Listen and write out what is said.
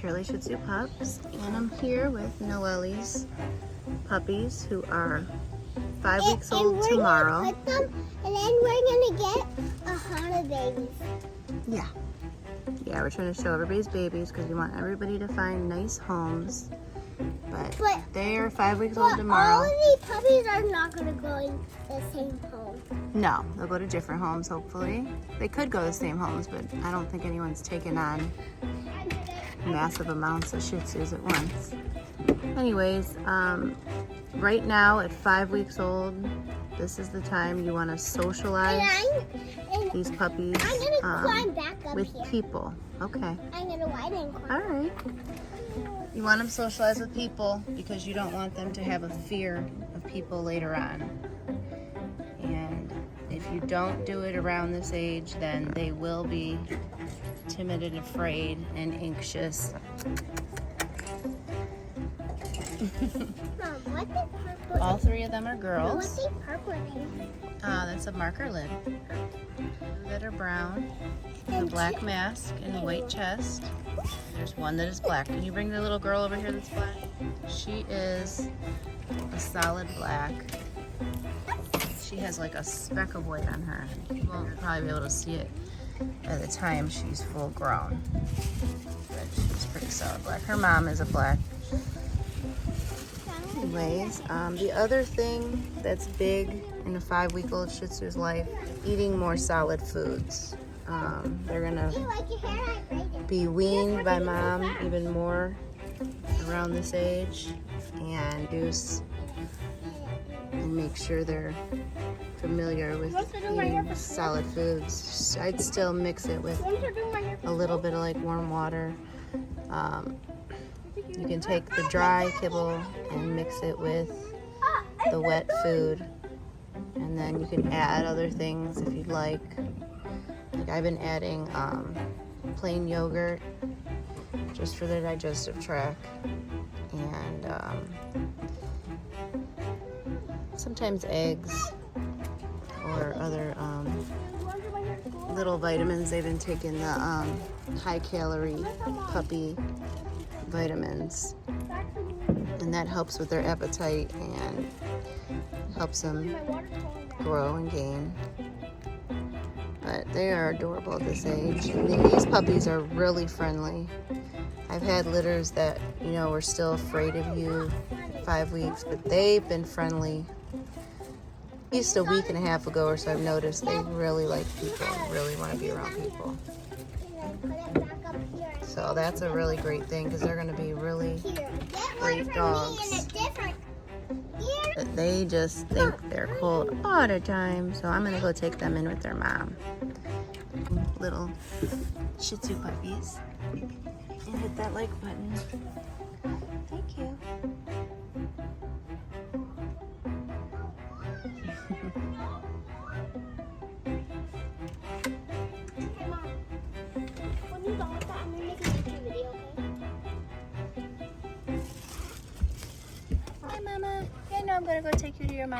Curly Shih Tzu pups, and I'm here with Noelle's puppies who are 5 weeks old tomorrow. And we're gonna put them, and then we're gonna get a ton of babies. Yeah, we're trying to show everybody's babies because we want everybody to find nice homes. But they are 5 weeks old tomorrow. All of these puppies are not gonna go in the same home. No, they'll go to different homes, hopefully. They could go to the same homes, but I don't think anyone's taken on massive amounts of Shih Tzus at once. Anyways, right now at 5 weeks old, this is the time you want to socialize these puppies climb back up with here. people. Okay. I'm gonna widen. All right. You want them to socialize with people because you don't want them to have a fear of people later on. And if you don't do it around this age, then they will be timid and afraid and anxious. Mom, what's the purple? All three of them are What's girls. the purple thing? That's a marker lid. Two that are brown, with a black mask and a white chest. There's one that is black. Can you bring the little girl over here that's black? She is a solid black. She has like a speck of white on her. You won't probably be able to see it by the time she's full grown. But she's pretty solid black. Her mom is a black. Anyways, the other thing that's big in a 5-week-old Shih Tzu's life, eating more solid foods. They're gonna be weaned by mom even more around this age, and juice, and make sure they're familiar with eating solid foods. I'd still mix it with a little bit of like warm water. You can take the dry kibble and mix it with the wet food, and then you can add other things if you'd like. Like I've been adding plain yogurt just for their digestive tract, and sometimes eggs or other little vitamins. They've been taking the high-calorie puppy vitamins, and that helps with their appetite and helps them grow and gain. But they are adorable at this age. And these puppies are really friendly. I've had litters that, you know, were still afraid of you at 5 weeks, but they've been friendly. At least a week and a half ago or so, I've noticed they really like people and really want to be around people. So that's a really great thing because they're going to be really great dogs. But they just think they're cold all the time, so I'm going to go take them in with their mom. Little Shih Tzu puppies. And hit that like button. Thank you. Hey, Mom. When you're done with that, I'm gonna make a YouTube video, okay? Hi, Mama. Yeah, no, I'm going to go take you to your mom.